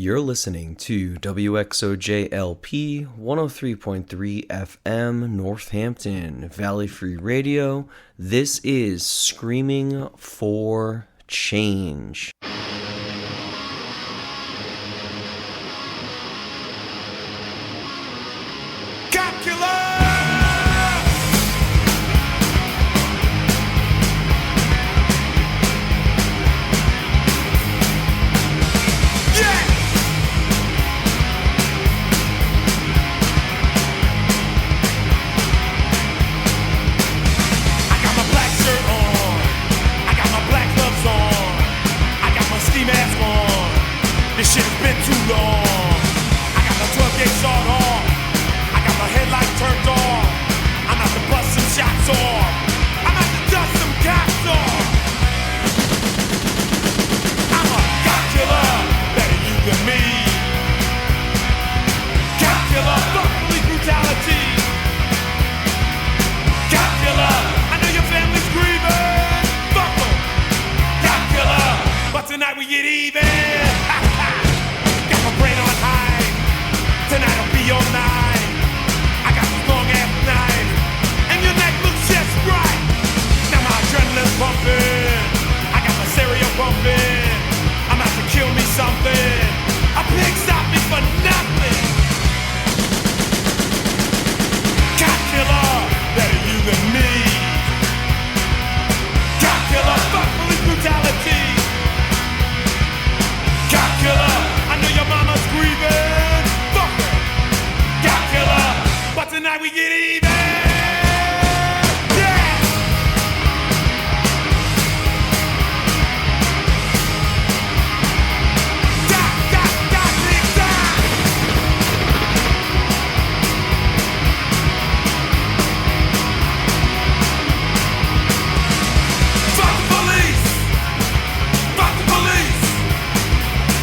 You're listening to WXOJLP 103.3 FM Northampton Valley Free Radio. This is Screaming for Change. This shit has been too long. I got my 12-gauge sawed off. I got my headlight turned off. I'm out to bust some shots off. I'm out to dust some cops off. I'm a cop killer, better you than me. Cop killer, fuck police brutality. Cop killer, I know your family's grieving. Fuck them. Cop killer, but tonight we get even. Brain on high, tonight I'll be all night. I got this long ass knife, and your neck looks just right. Now my adrenaline's pumping, I got my stereo bumping. I'm out to kill me something. A pig stop me for nothing. Cop killer, better you than me. Cop killer, fuck police brutality. Cop killer, I know your mama's grieving. Fuck her. Cop killer, but tonight we get even. Yeah. Cop, big die. Fuck the police. Fuck the police.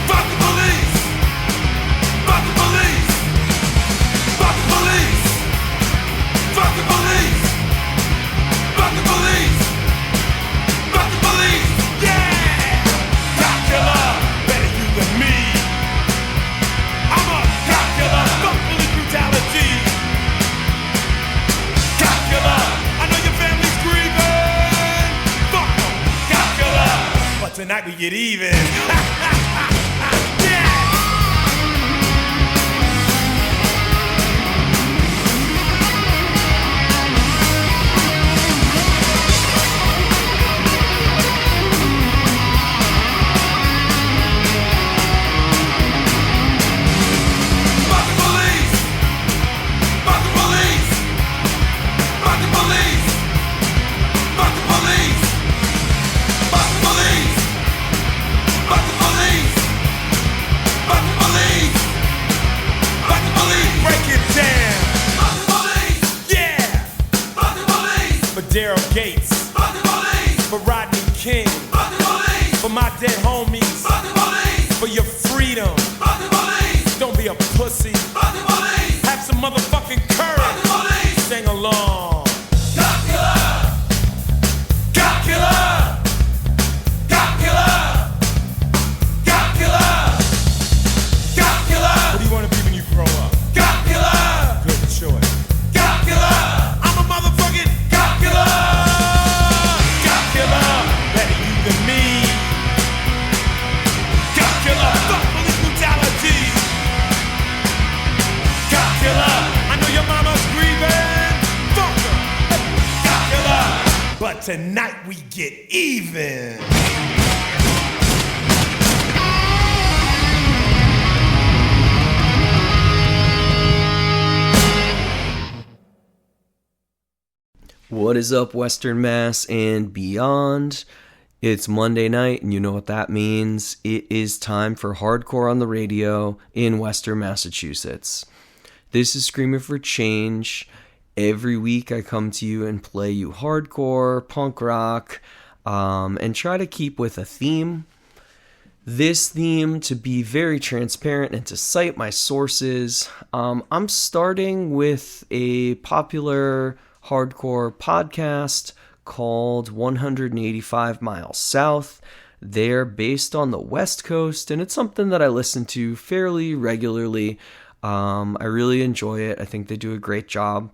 Fuck the police. Fuck the police! Fuck the police! Fuck the police! Fuck the police! Fuck the police! Yeah! Cop killer, better you than me. I'm a cop killer, fuck police brutality. Cop killer, I know your family's grieving. Fuck them, cop killer, but tonight we get even. Daryl Gates, fuck the police. For Rodney King, fuck the police. For my dead homies, fuck the police. For your freedom, fuck the police. Don't be a pussy, fuck the police. Have some motherfucking courage, fuck the police. Sing along. Cop killer, cop killer, cop killer, cop killer, cop killer. What do you want to be when you grow up? Cop killer. Good choice. Cop killer. I'm a motherfucking cop killer. Cop killer, better you than me. Cop killer, fuck police brutality. Cop killer, I know your mama's grieving. Fuck her. Cop killer, but tonight we get even. What is up, Western Mass and beyond? It's Monday night, and you know what that means. It is time for hardcore on the radio in Western Massachusetts. This is Screaming for Change. Every week I come to you and play you hardcore, punk rock, and try to keep with a theme. This theme, to be very transparent and to cite my sources, I'm starting with a popular hardcore podcast called 185 Miles South. They're based on the West Coast, and it's something that I listen to fairly regularly. I really enjoy it. I think they do a great job.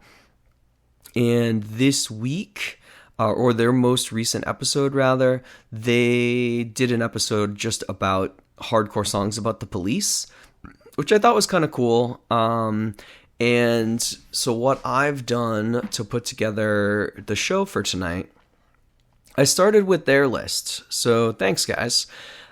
And this week, or their most recent episode rather, they did an episode just about hardcore songs about the police, which I thought was kind of cool. And so what I've done to put together the show for tonight, I started with their lists. So thanks, guys.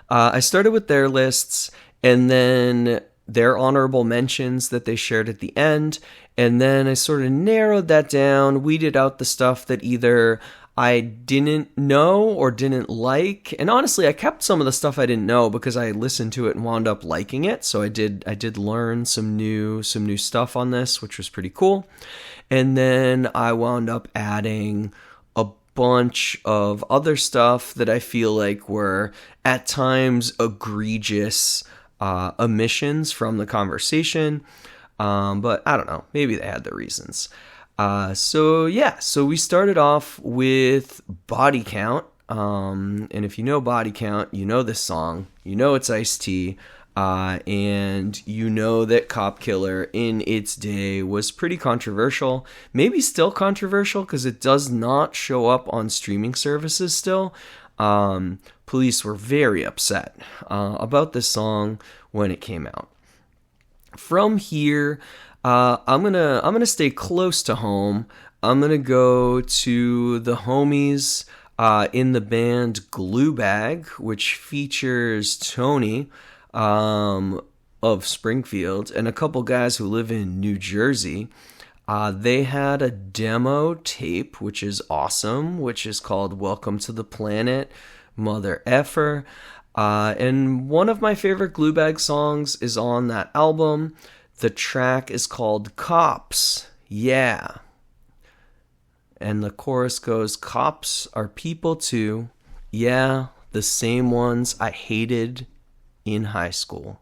I started with their lists, and then their honorable mentions that they shared at the end. And then I sort of narrowed that down, weeded out the stuff that either I didn't know or didn't like. And honestly, I kept some of the stuff I didn't know because I listened to it and wound up liking it. So I did learn some new stuff on this, which was pretty cool. And then I wound up adding a bunch of other stuff that I feel like were at times egregious omissions from the conversation. But I don't know, maybe they had their reasons. So we started off with Body Count. And if you know Body Count, you know this song, you know it's Ice-T, and you know that Cop Killer in its day was pretty controversial, maybe still controversial because it does not show up on streaming services still. Police were very upset about this song when it came out. From here, I'm gonna stay close to home. I'm gonna go to the homies in the band Glue Bag, which features Tony of Springfield and a couple guys who live in New Jersey. They had a demo tape, which is awesome, which is called Welcome to the Planet, Mother Effer. And one of my favorite Glue Bag songs is on that album. The track is called Cops. Yeah. And the chorus goes, cops are people too. Yeah, the same ones I hated in high school.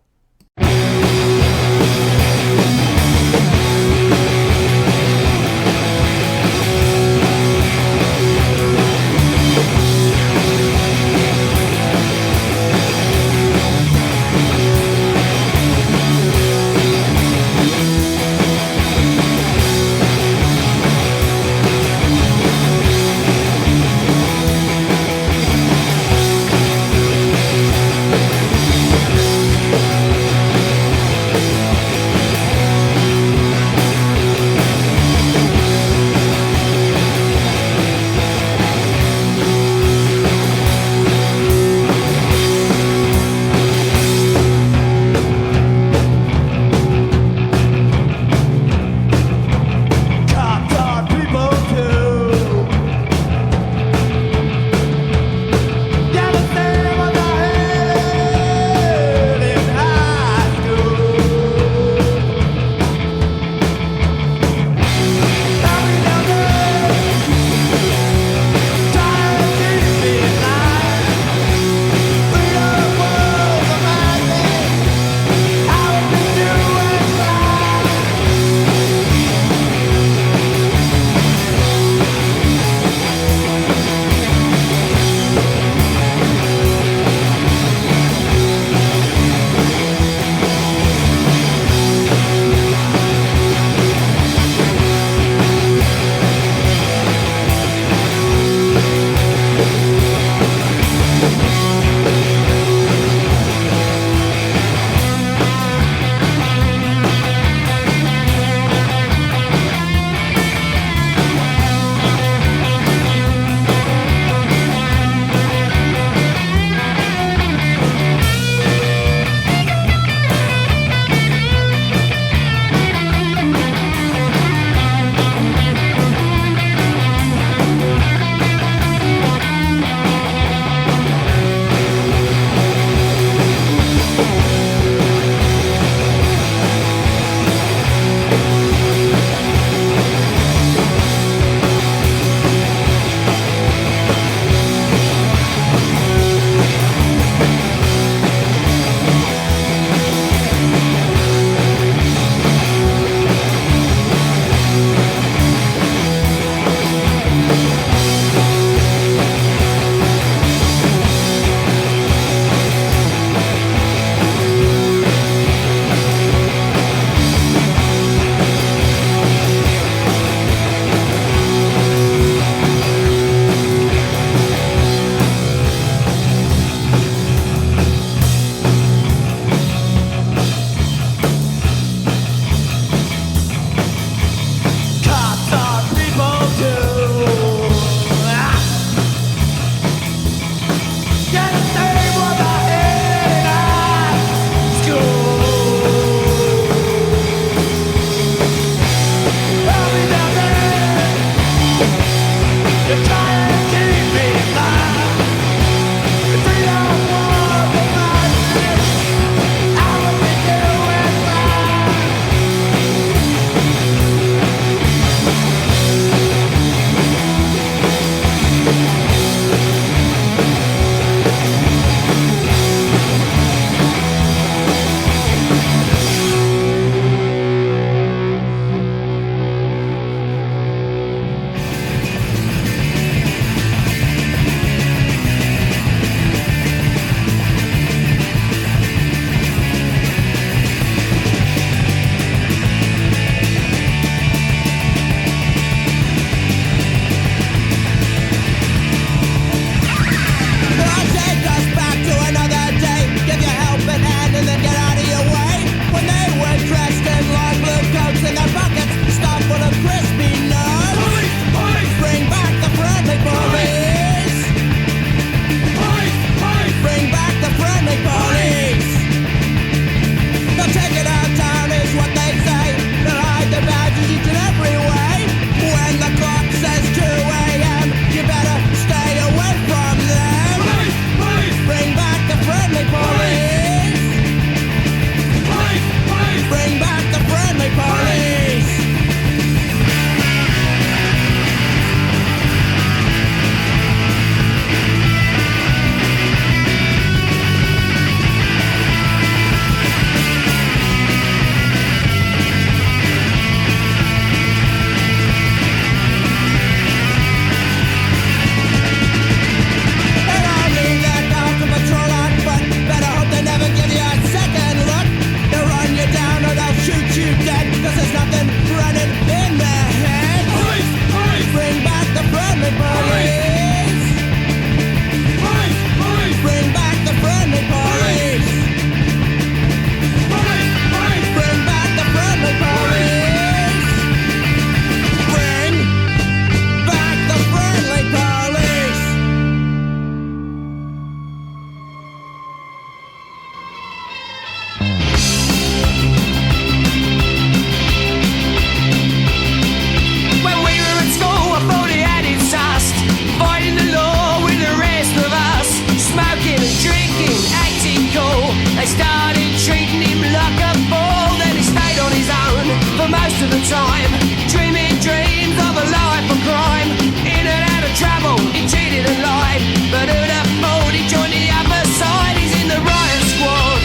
most of the time, dreaming dreams of a life of crime. In and out of trouble, he cheated and lied. But who'd have thought he joined the other side? He's in the riot squad.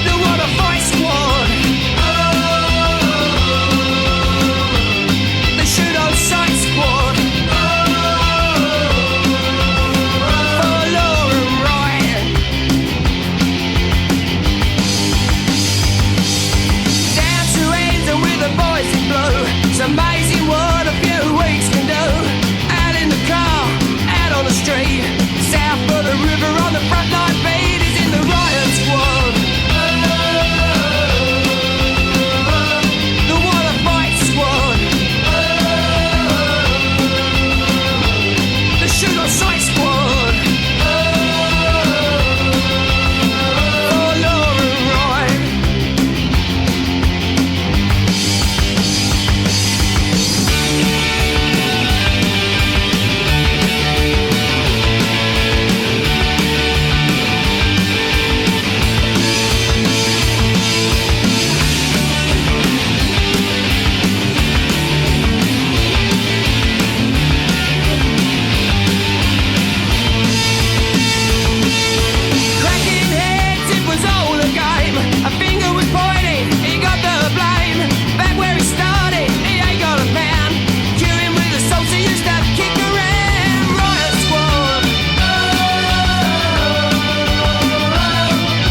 The wanna fight squad. The shoot on sight squad. For law and right. Down to ends and with the boys in blue. It's amazing what a few weeks can do. Out in the car, out on the street, south of the river on the front line beat. He's in the riot squad. The wanna fight squad. The shoot on sight squad. For law and right. Cracking heads, it was all a game. A finger was pointing, he got the blame. Back where he started, he ain't got a pound. Cue him with the salsa, used to kick around. Riot squad.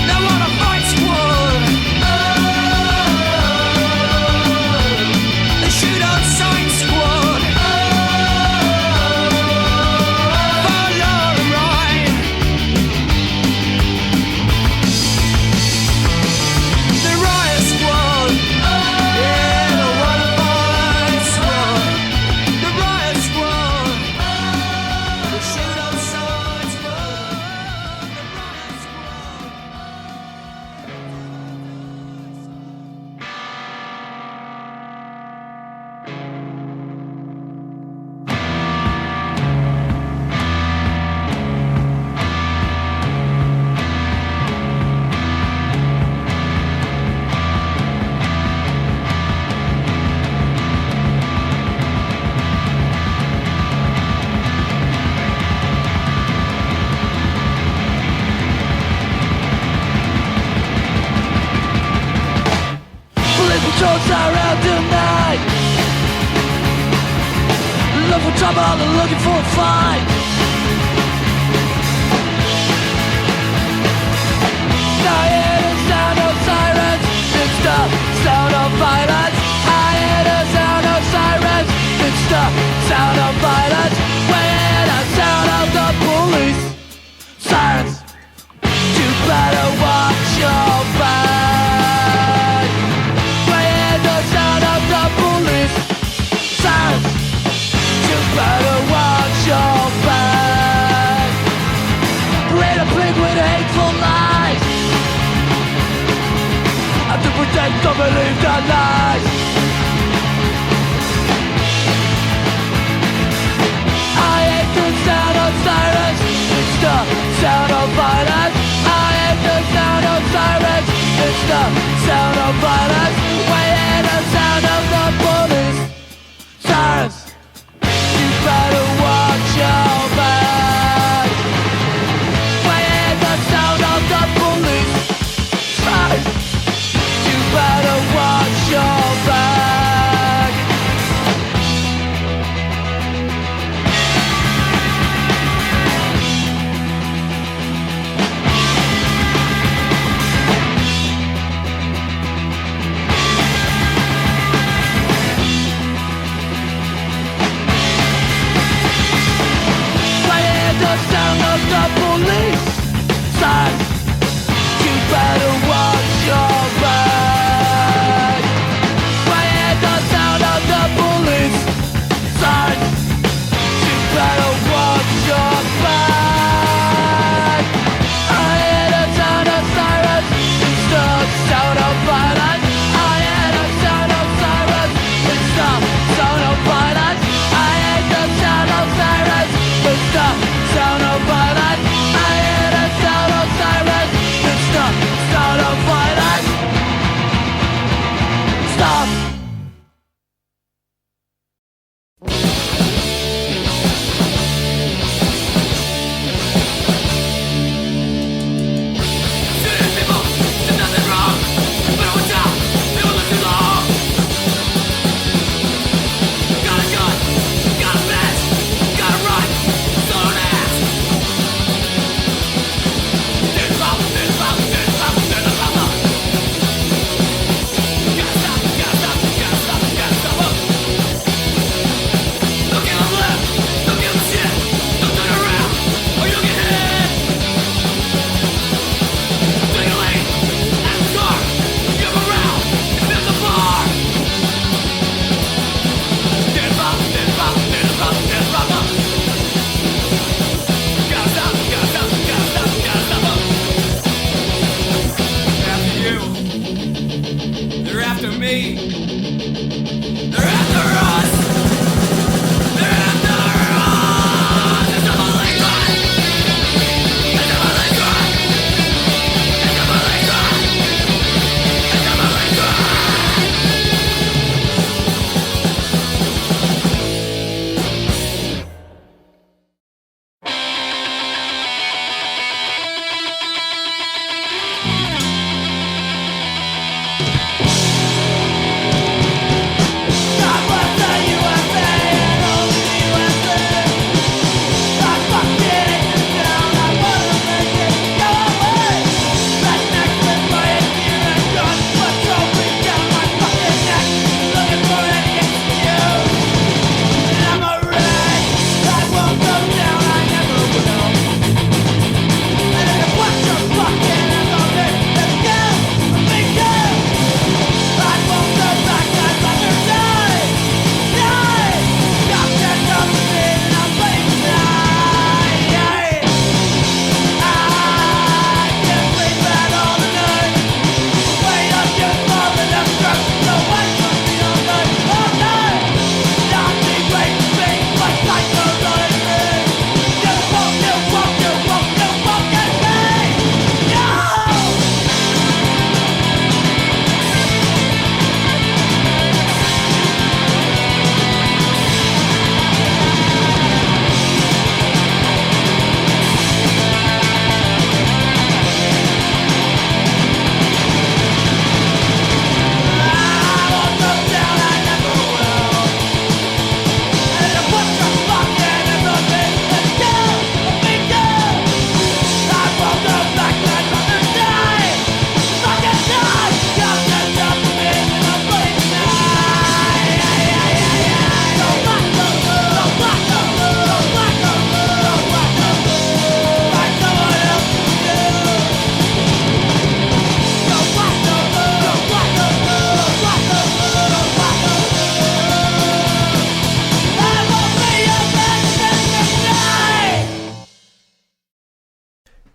They wanna fight squad. The shoot on sight squad. For law and right. The riot squad. Yeah, the wanna fight squad. The riot squad. The shoot on sight squad. The riot squad. Police patrols are out tonight. Look for trouble, they're looking for a fight. I hear the sound of sirens. It's the sound of violence. I hear the sound of sirens. It's the sound of violence. We hear the sound of the police sirens. You better watch your back. We hear the sound of the police sirens. You better watch your back. Read a pig with hateful lies. I have to pretend to believe the lies. I hate the sound of sirens. It's the sound of violence. I hate the sound of sirens. It's the sound of violence. We hear the sound of the police sirens. You better watch your back. We hear the sound of the police sirens. You better watch your back.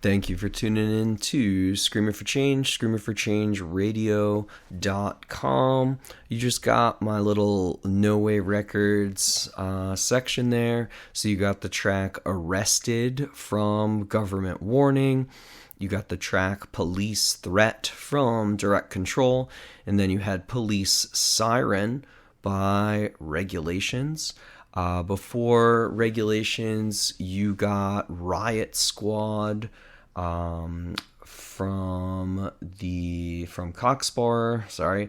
Thank you for tuning in to Screaming for Change, screamingforchangeradio.com. You just got my little No Way Records section there. So you got the track Arrested from Government Warning. You got the track Police Threat from Direct Control. And then you had Police Siren by Regulations. Before Regulations, you got Riot Squad from Cockspur. Sorry.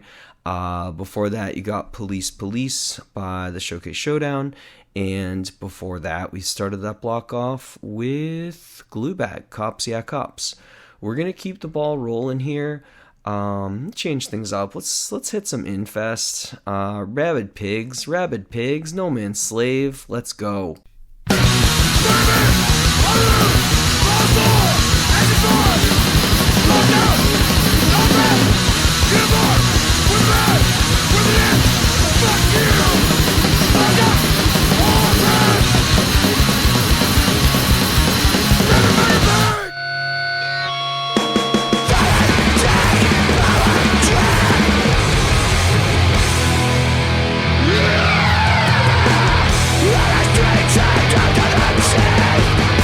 Before that, you got Police by the Showcase Showdown, and before that, we started that block off with Gluebag, Cops Yeah Cops. We're gonna keep the ball rolling here. Change things up. Let's hit some Infest. Rabid Pigs, No Man's Slave. Let's go.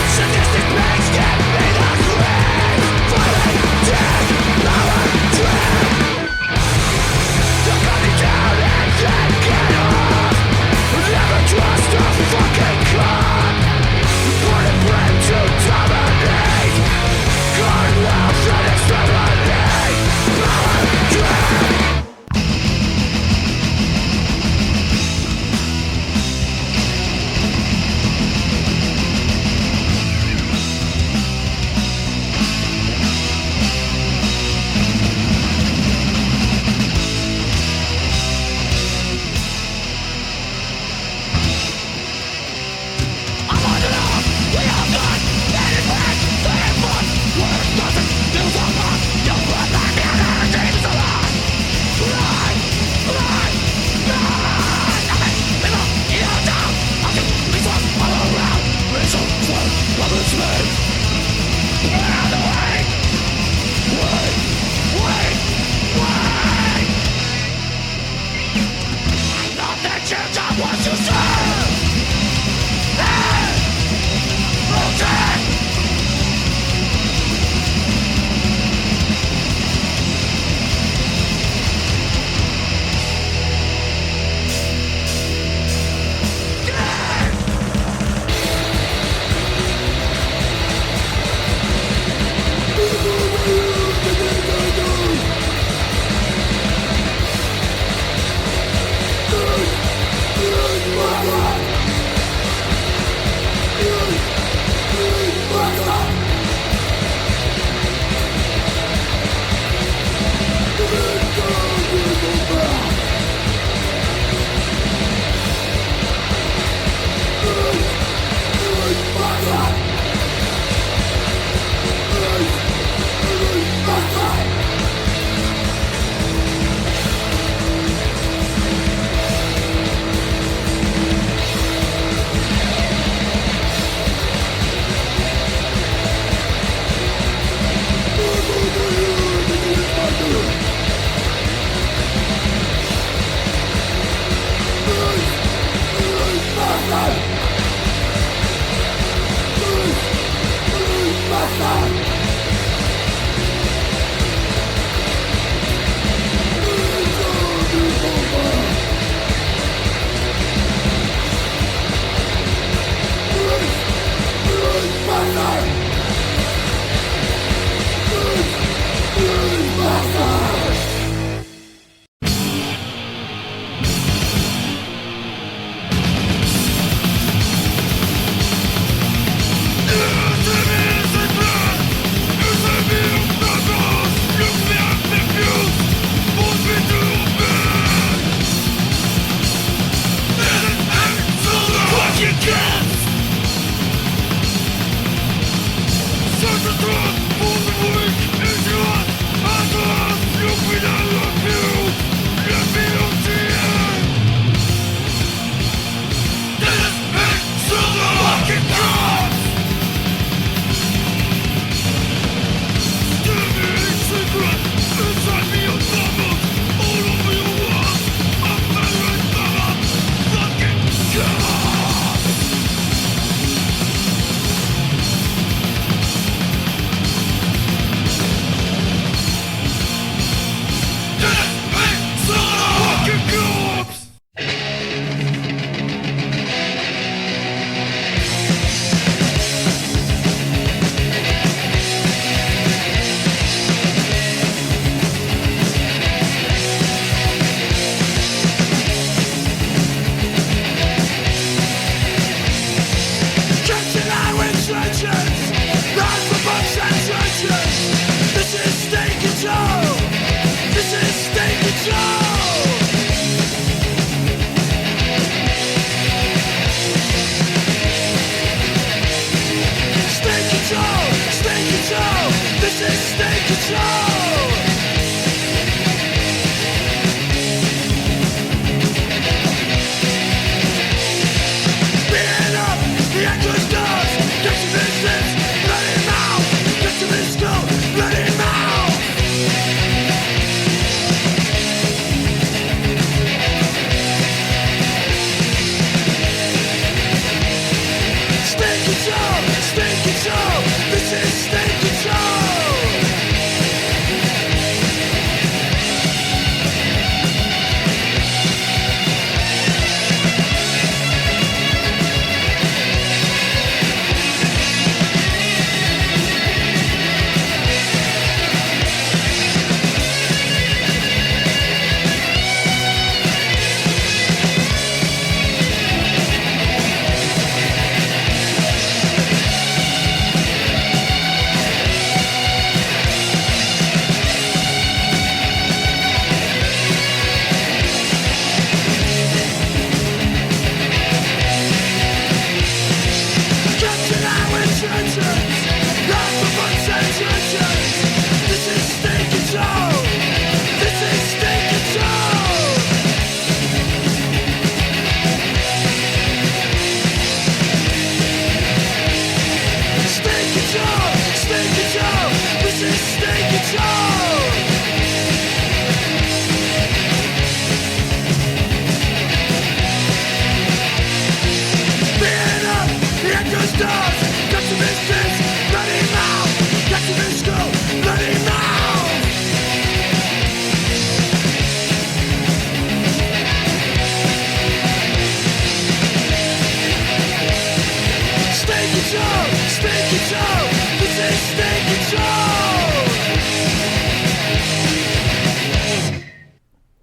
Sadistic pigs give me the credit.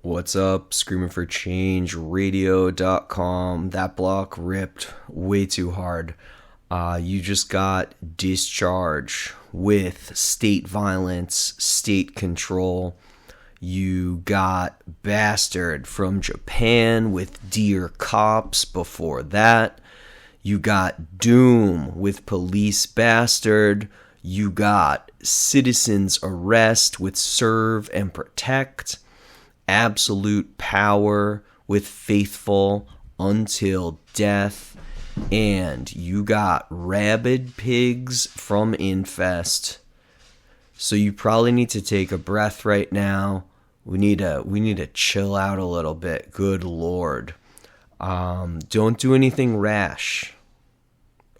What's up? Screaming for Change Radio.com. That block ripped way too hard. You just got Discharge with State Violence, State Control. You got Bastard from Japan with Dear Cops before that. You got Doom with Police Bastard. You got Citizen's Arrest with Serve and Protect. Absolute Power with Faithful Until Death. And you got Rabid Pigs from Infest. So you probably need to take a breath right now. We need to chill out a little bit. Good Lord. Don't do anything rash.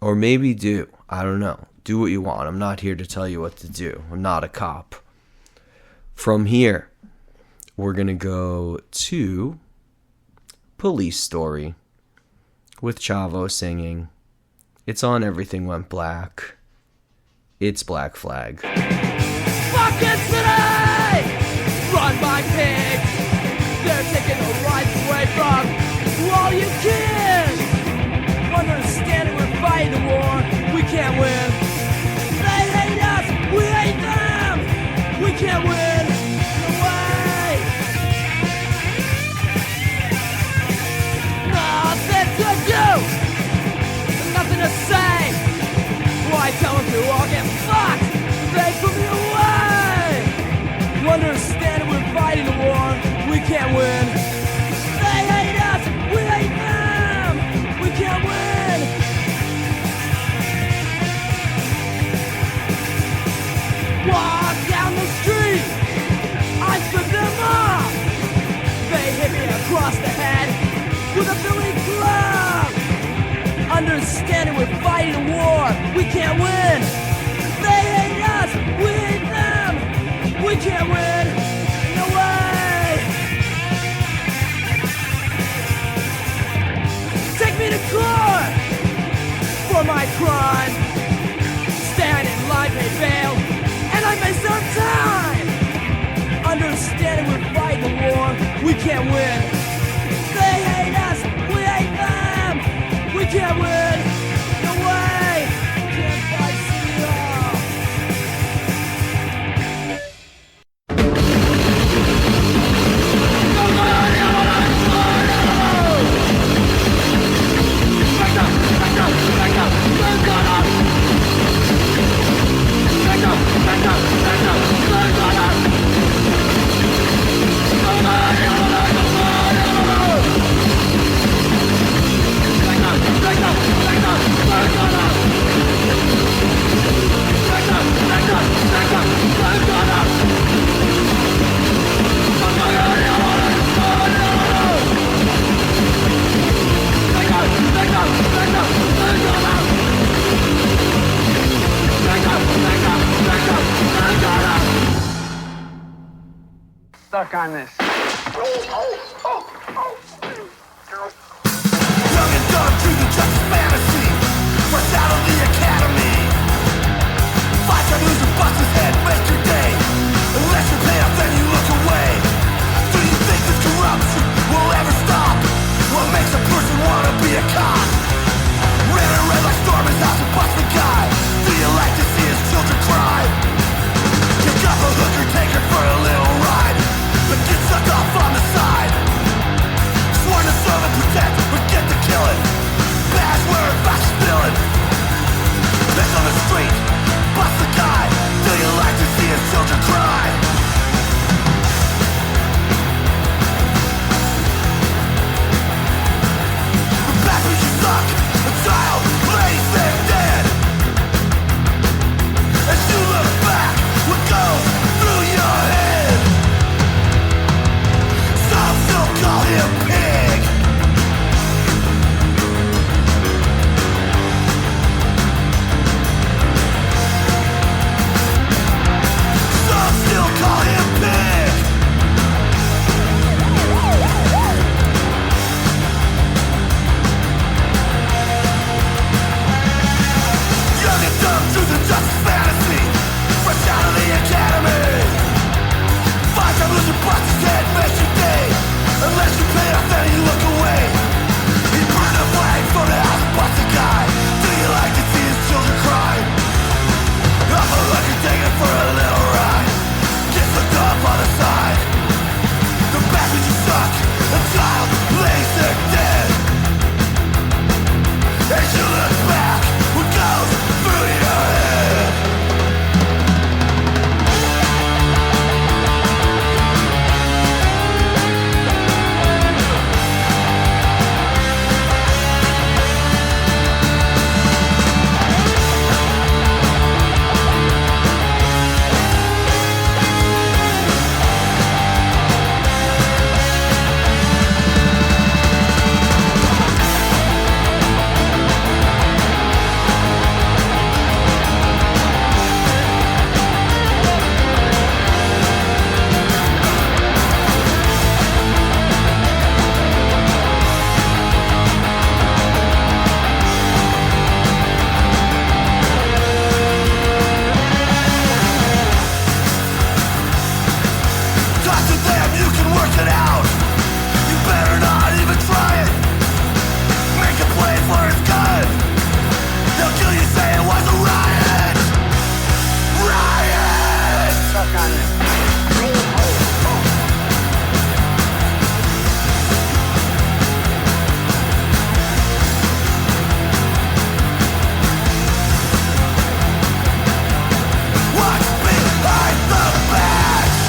Or maybe do. I don't know. Do what you want. I'm not here to tell you what to do. I'm not a cop. From here, we're going to go to Police Story with Chavo singing. It's on Everything Went Black. It's Black Flag. Fucking city! Run by pigs! They're taking the rights away from all you kids! Understanding we're fighting the war, we can't win. They hate us, we hate them! We can't win! No way! Nothing to do! Nothing to say! Why tell them to all get fucked? They put me away! Understanding we're fighting the war, we can't win. They hate us, we hate them! We can't win! Walk down the street, I split them off. They hit me across the head with a billy club. Understanding we're fighting a war, we can't win. They hate us, we hate them. We can't win, no way. Take me to court for my crime. Stand in line, pay bail, and I may serve time. Understanding we're fighting the war, we can't win. They hate us, we hate them. We can't win, no way. Can't fight Seattle. Back up! stuck on this. Young and dumb, dreaming just fantasy. Fresh out of the academy. 5 times lose your boss's head, make your day. Unless you pay off, then you look away. Do you think this corruption will ever stop? What makes a person wanna be a cop? Ran and red like storm his house and bust the guy. Do you like to see his children cry? Pick up a hooker, take her for a little ride, but get sucked off on the side. Sworn to serve and protect, but get to killing. Bash word, fast spilling. Bitch on the street, bust the guy. Do you like to see his children cry? The bastards you suck, a child lays there dead. As you look back, what goes through your head? Some still call him pig. Some still call him pig. Young and dumb, truth and justice fantasy. Fresh out of the academy. 5 times lose your boss's head, makes your day. Unless you pay off, then you look away. He burned a flag from the house and bust a guy. Do you like to see his children cry? I'm a lucky taker for a little ride. Get looked up on the side. The bastard you suck, a child lays there dead. As you look back, what goes through your head? Talk to them, you can work it out. You better not even try it. Make a play for his gun. They'll kill you, say it was a riot. Riot! Stuck on this. What's behind the badge?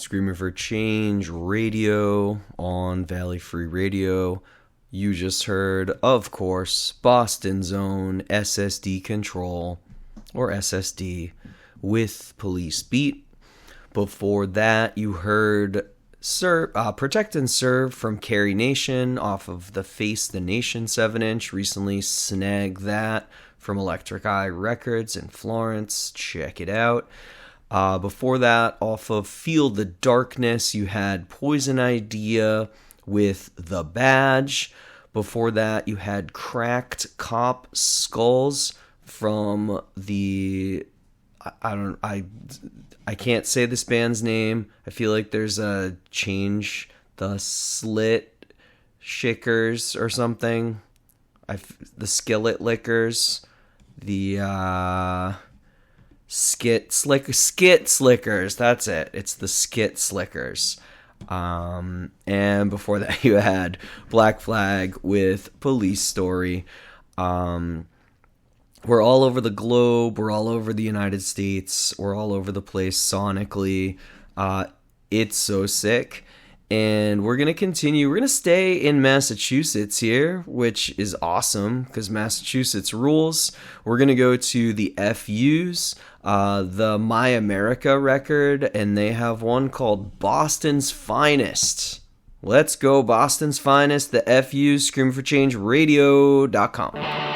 Screaming for Change Radio on Valley Free Radio. You just heard, of course, Boston's own SSD Control, or SSD, with Police Beat. Before that, you heard Protect and Serve from Carrie Nation off of the Face the Nation 7-inch. Recently snagged that from Electric Eye Records in Florence. Check it out. Before that, off of Feel the Darkness, you had Poison Idea with The Badge. Before that, you had Cracked Cop Skulls from the... I can't say this band's name. I feel like there's a change. The Slit Shakers or something. The Skillet Lickers. The Skit Slickers. That's it. It's the Skit Slickers. And before that, you had Black Flag with Police Story. We're all over the globe. We're all over the United States. We're all over the place sonically. It's so sick. And we're going to continue. We're going to stay in Massachusetts here, which is awesome because Massachusetts rules. We're going to go to the FUs, the My America record, and they have one called Boston's Finest. Let's go, Boston's Finest, the FUs, screamingforchangeradio.com.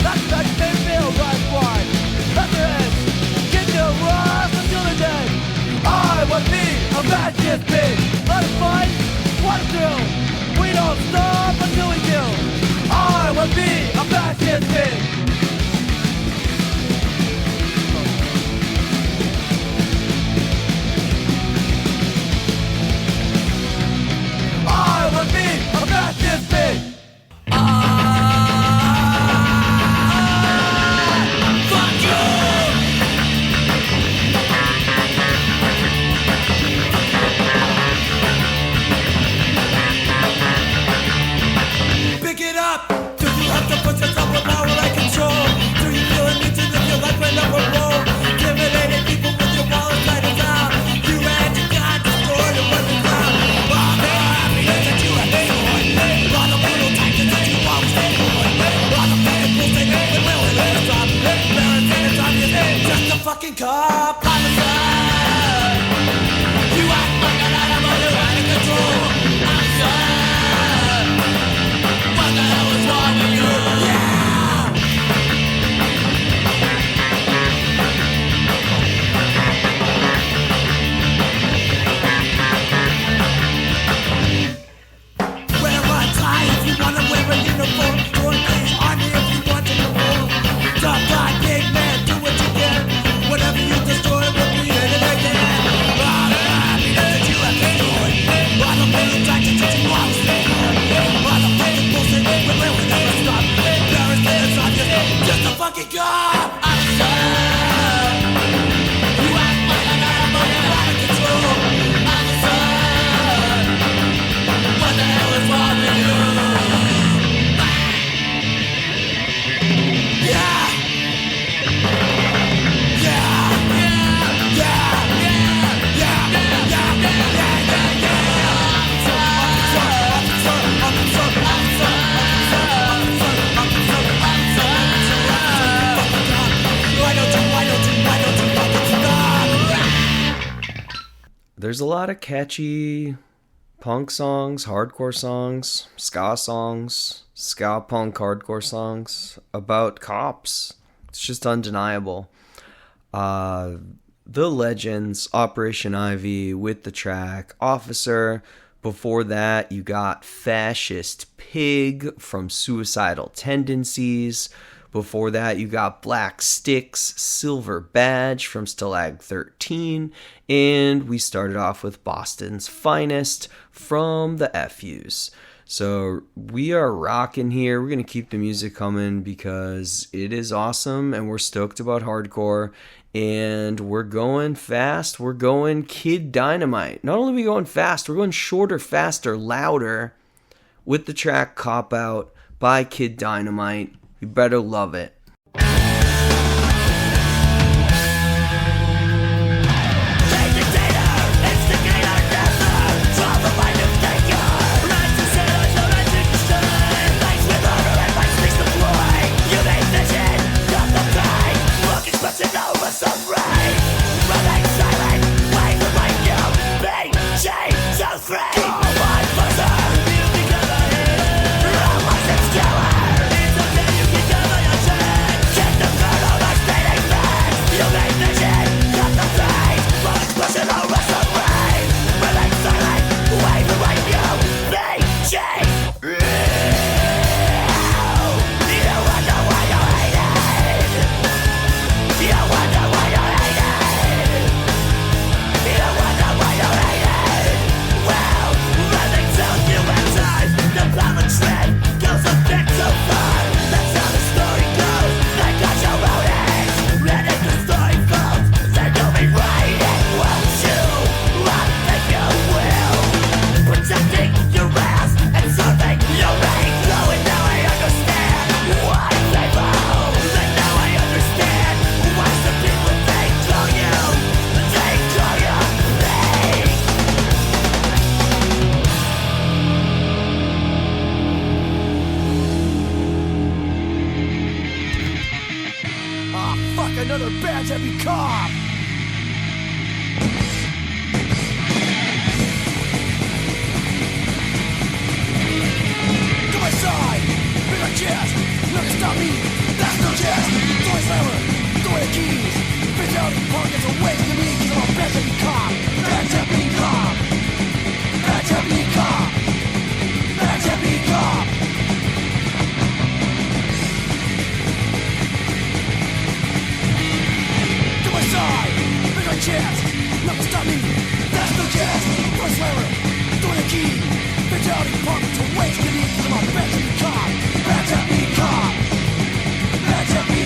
That's fucking cop. Homicide. You act like an animal, you're out of control. Homicide. What the hell is wrong with you? Wear a tie if you wanna wear a uniform. Join the army if you want to conform. Tough guy, big man, do what you can. Whatever you destroy will be in it again. All the happiness that you have enjoyed. All the pain and tragic that you want to stay on. All the pain and bullshit we will never stop. Paris is obvious, just a fucking cop. I'm sorry. You act like an animal, you're out of control. I'm sorry. What the hell is wrong with you? Yeah! There's a lot of catchy punk songs, hardcore songs, ska punk hardcore songs about cops. It's just undeniable. The Legends, Operation Ivy with the track Officer. Before that, you got Fascist Pig from Suicidal Tendencies. Before that, you got Black Sticks, Silver Badge from Stalag 13. And we started off with Boston's Finest from the FUs. So we are rocking here. We're going to keep the music coming because it is awesome and we're stoked about hardcore. And we're going fast. We're going Kid Dynamite. Not only are we going fast, we're going shorter, faster, louder with the track Cop Out by Kid Dynamite. You better love it. Another badge heavy cop. To my side, big on chest, nothing stop me, that's no chest. Toy slammer, throw the keys, fatality pockets away from me, cause I'm a badge heavy cop. Badge heavy cop. Badge heavy cop. Badge heavy cop. Side, big on chest, nothing stop me, that's no chest. First slammer, throw the key, fatality pockets away from me, cause I'm a badge heavy cop. Badge heavy cop. Badge heavy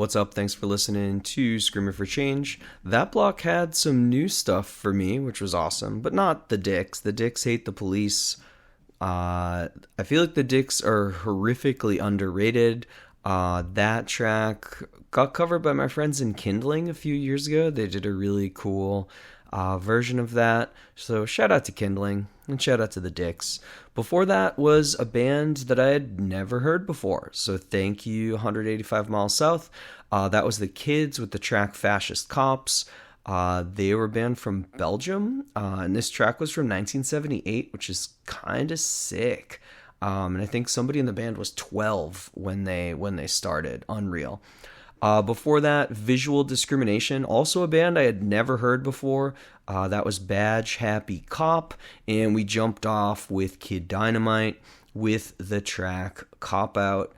what's up? Thanks for listening to Screaming for Change. That block had some new stuff for me, which was awesome, but not the Dicks. The Dicks hate the police. I feel like the Dicks are horrifically underrated. That track got covered by my friends in Kindling a few years ago. They did a really cool version of that. So shout out to Kindling and shout out to the Dicks. Before that was a band that I had never heard before. So thank you, 185 Miles South. That was the Kids with the track Fascist Cops. They were a band from Belgium, and this track was from 1978, which is kind of sick. And I think somebody in the band was 12 when they started. Unreal. Before that, Visual Discrimination, also a band I had never heard before. That was Badge Happy Cop, and we jumped off with Kid Dynamite with the track Cop Out.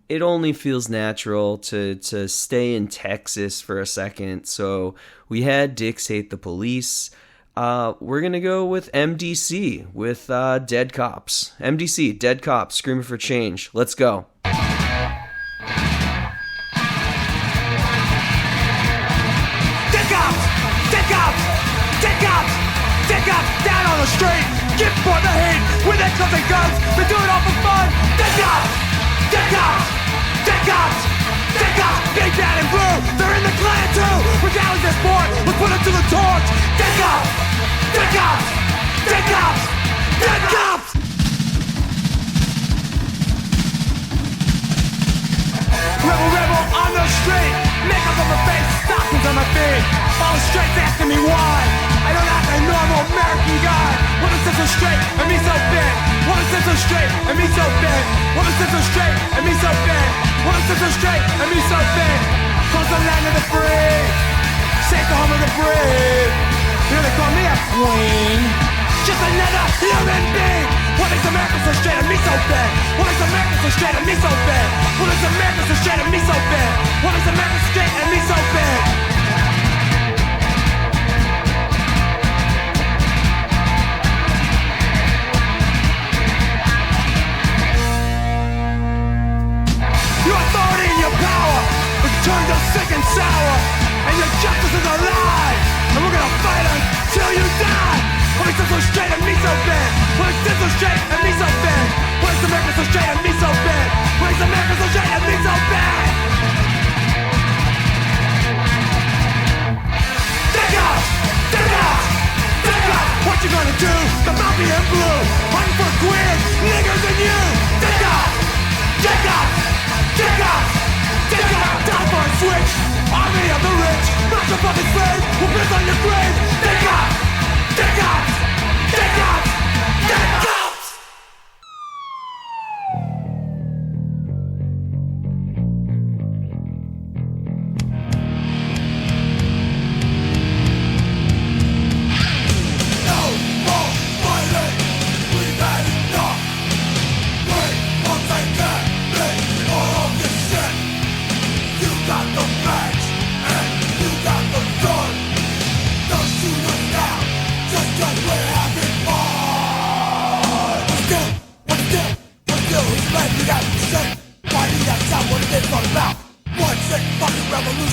It only feels natural to stay in Texas for a second, so we had Dicks Hate the Police. We're going to go with MDC, with Dead Cops. MDC, Dead Cops, Screaming for Change. Let's go. Down on the street, get for the heat. With their clubs and guns, they do it all for fun. Dead cops, dead cops, dead cops, dead cops. Big bad and blue, they're in the clan too. Regardless this sport, let's put it to the torch. Dead cops, dead cops, dead cops, dead cops. Rebel, rebel on the street. Makeup on my face, stockings on my feet. All the straights asking me why I don't act like a normal American guy. What is so straight and me so big? What is so straight and me so big? What is so straight and me so big? What is so straight and me so big? Close the land of the free, safe the home of the brave. Here they call me a queen, just another human being. What makes America so straight and me so big? What makes America so straight and me so big? What makes America so straight and me so big? What makes America straight and me so big? Your authority and your power is turned to sick and sour, and your justice is a lie, and we're gonna fight until you die. What makes us so straight and me so big? What makes this so straight and me so big? What makes America so straight and me so big? What makes America so straight and me so big? Dig up! Dig up! Dig up! What you gonna do? The mafia in blue, hunting for queers, niggers and you. Dig up! Dig up! Dig up! Dig up! Down for a switch! Army of the rich! Not the fucking slaves! We'll piss on your grave! Dig up! Dig up! Dig up! Dig up! Brooklyn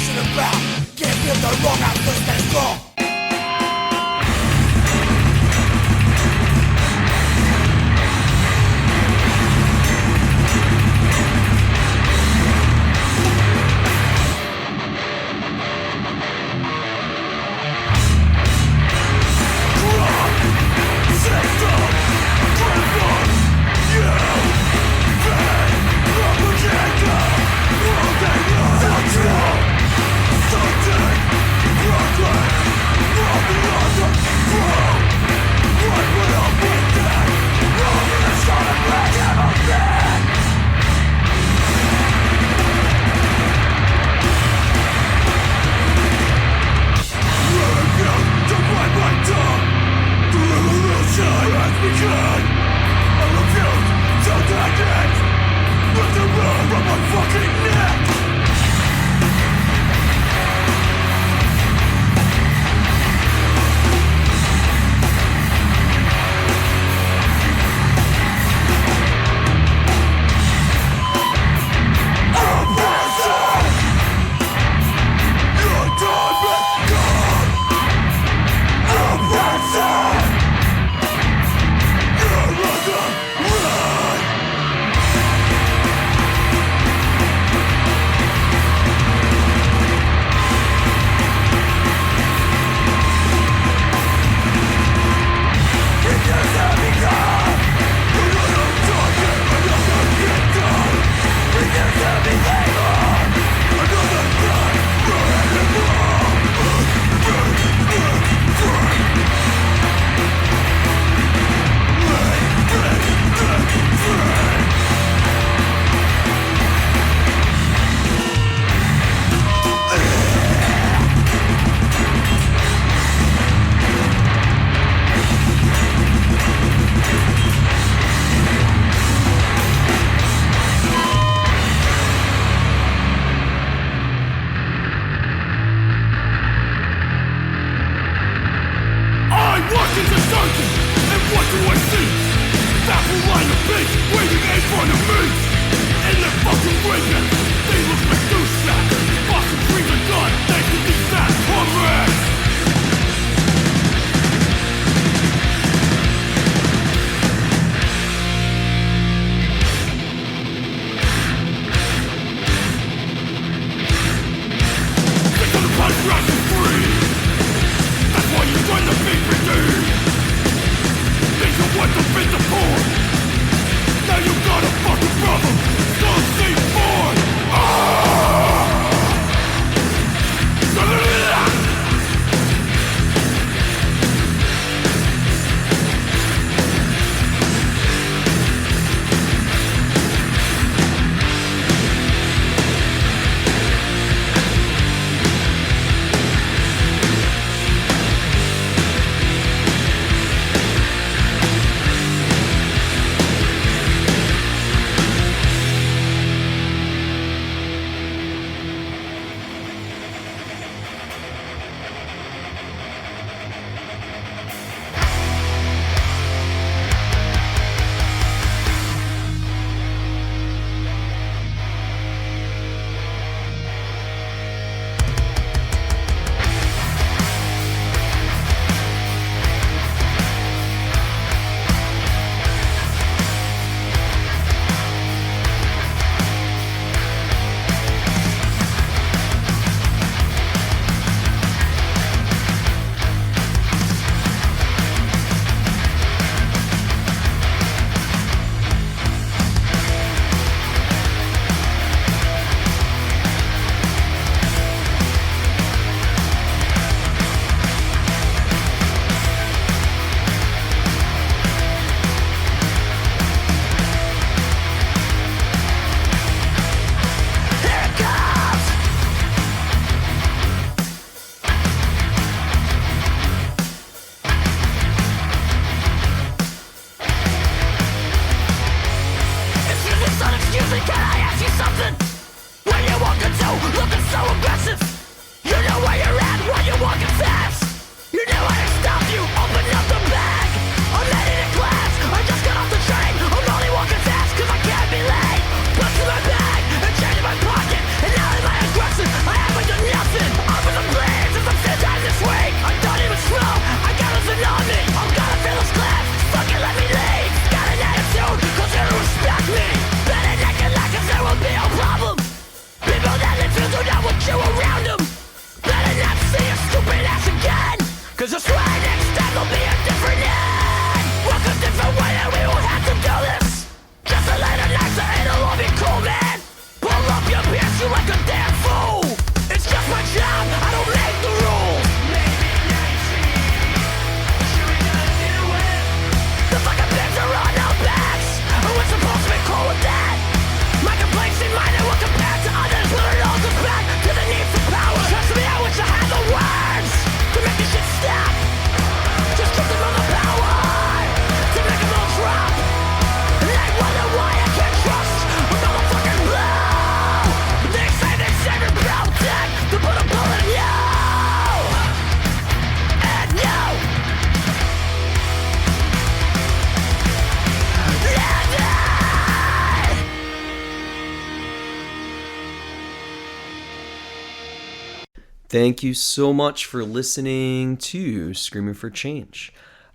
Thank you so much for listening to Screaming for Change.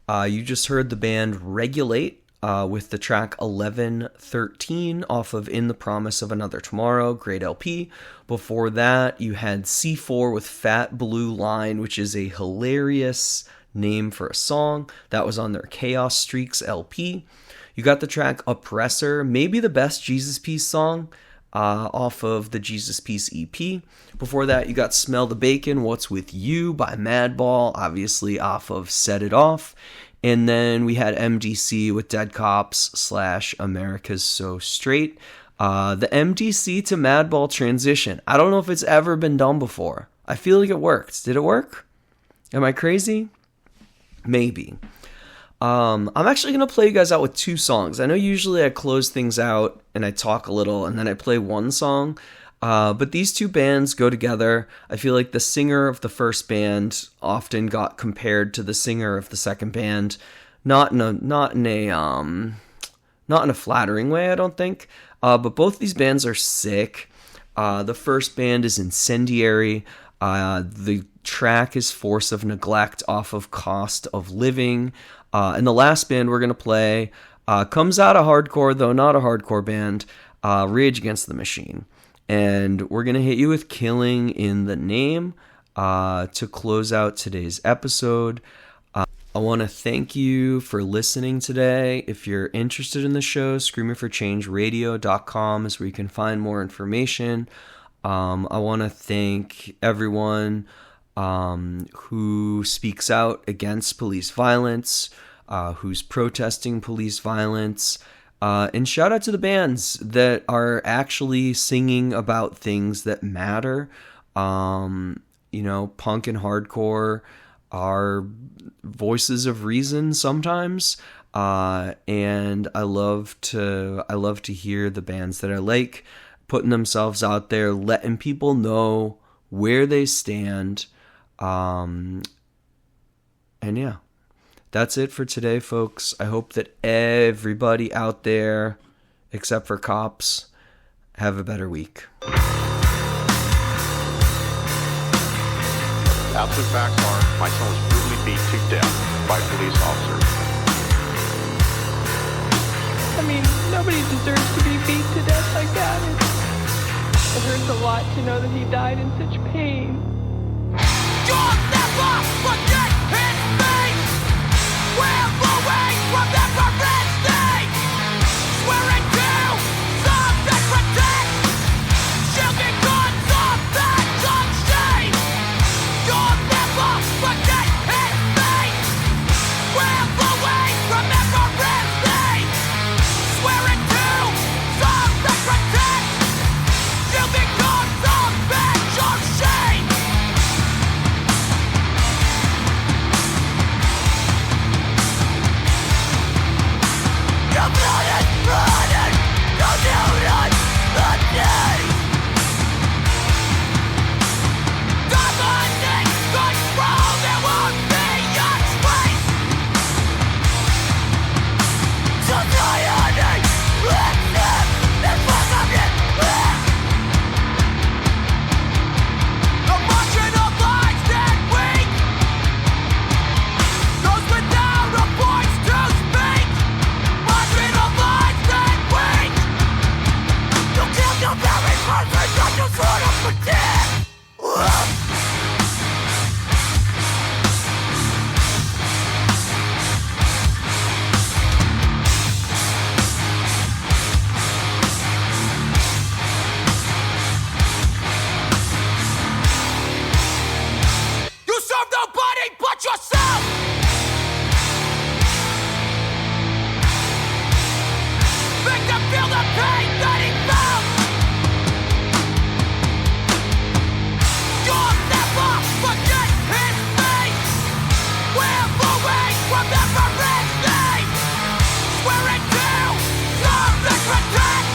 You just heard the band Regulate with the track 1113 off of In the Promise of Another Tomorrow, great LP. Before that, you had C4 with Fat Blue Line, which is a hilarious name for a song. That was on their Chaos Streaks LP. You got the track Oppressor, maybe the best Jesus Piece song, off of the Jesus Piece EP. Before that, you got Smell the Bacon, What's With You by Madball, obviously off of Set It Off. And then we had MDC with Dead Cops / America's So Straight. The MDC to Madball transition, I don't know if it's ever been done before. I feel like it worked. Did it work? Am I crazy? Maybe. I'm actually going to play you guys out with two songs. I know usually I close things out and I talk a little and then I play one song. But these two bands go together. I feel like the singer of the first band often got compared to the singer of the second band. Not in not in a flattering way, I don't think. But both these bands are sick. The first band is Incendiary. The track is Force of Neglect off of Cost of Living. And the last band we're going to play comes out of hardcore, though not a hardcore band, Rage Against the Machine. And we're going to hit you with Killing in the Name to close out today's episode. I want to thank you for listening today. If you're interested in the show, screamingforchangeradio.com is where you can find more information. I want to thank everyone who speaks out against police violence, who's protesting police violence, and shout out to the bands that are actually singing about things that matter. Punk and hardcore are voices of reason sometimes, and I love to hear the bands that I like putting themselves out there, letting people know where they stand. And yeah, that's it for today, folks. I hope that everybody out there, except for cops, have a better week. Absolute facts are, my son was brutally beat to death by police officers. I mean, nobody deserves to be beat to death like that. It hurts a lot to know that he died in such pain. You'll never forget his face. We're away from every state. Swearing to serve and protect. Shielding guns off that junk shade. You'll never forget his face. We're away from every state. Swearing to serve and protect. Shielding guns off that junk shade. Your blood is running. Don't you not the day? Dominating control, there won't be a trace. Society, accept the fucking bliss. The marginalized and weak. Those without a voice to speak. Marginalized and weak. You kill your very person that you sort of protect. You serve nobody but yourself. Victim feel the pain that he felt. You'll never forget his face. We're away from every state. Swearing to serve and protect.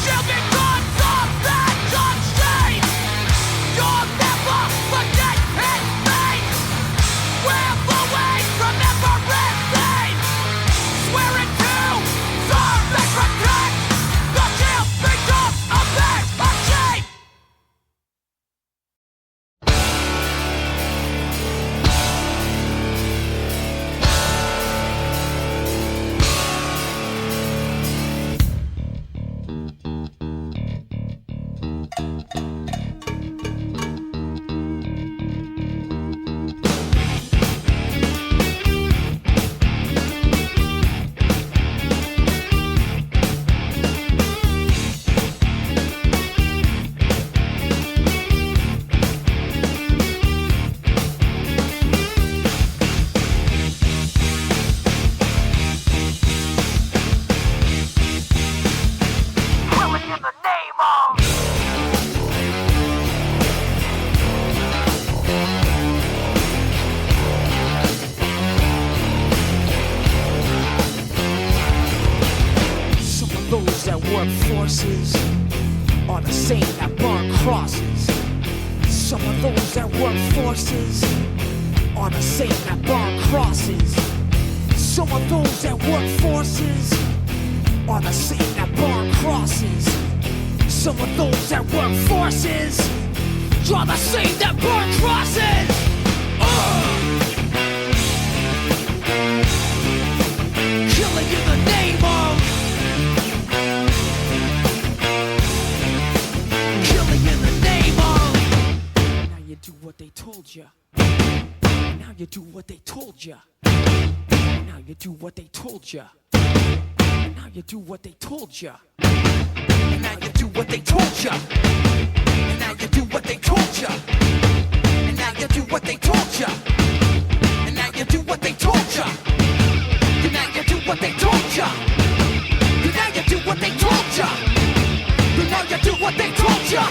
Shielding guns off that junk shade. You'll never forget his face. We're away from every state. Swearing to serve and protect. The chill victim of that shame. Killing in the name of. Some of those that work forces are the same that burn crosses. Some of those that work forces are the same that burn crosses. Some of those that work forces are the same that burn crosses. Some of those that work forces draw the same that burn crosses. Killing in the name of. Killing in the name of. Now you do what they told you. Now you do what they told you. Now you do what they told you. Now you do what they told you. Now you do what they told you. Now you do what they told you. And now you do what they told you. And now you do what they told you. And now you do what they told you. And now you do what they told you. And now you do what they told you.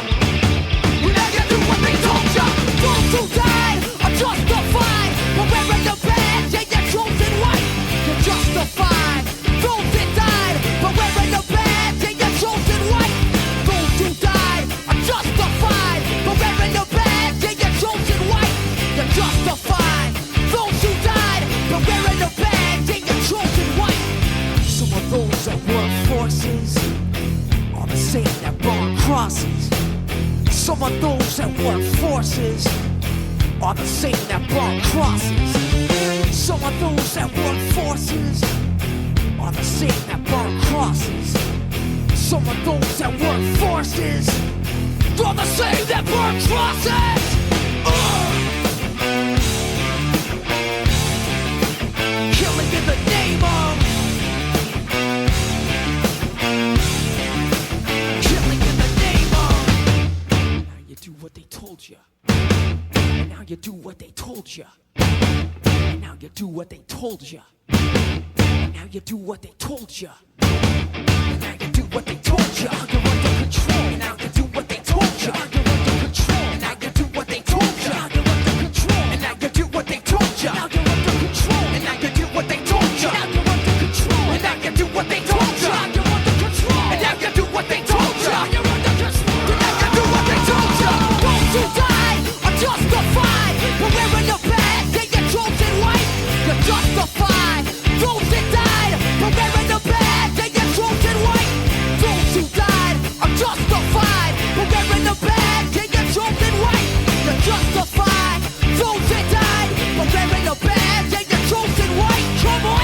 And now you do what they told you. Those who died are justified for wearing the badge and your chosen white. You're justified. Those that died for wearing the badge and your chosen white. Those who died are justified for wearing the badge and your chosen white. You're justified. Those who died for wearing the badge and your chosen white. Some of those that work forces are the same that burn crosses. Some of those that work forces are the same that burn crosses. Some of those that work forces are the same that burn crosses. Some of those that work forces are the same that burn crosses. Killing in the name of. Killing in the name of. Now you do what they told you. And now you do what they told you. And now you do what they told you. And now you do what they told you. And now you do what they told you. You're under control. And now you do what they told you. You're under control. And now you do what they told you. You're under control. And now you do what they told you. Now you're under control. And now you do what they told you. Now you're under control. And now you do what they told you. You're under control. And now you do what they told you. You're under control. And now you do what they told you. Those who died are justified for wearing the badge and your chosen white. You're justified. Those that died for wearing the badge and your chosen white. Those who died are justified for wearing the badge and your chosen white. You're justified. Those that died for wearing the badge and your chosen white. Come on.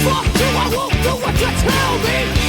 Fuck you, I won't do what you tell me.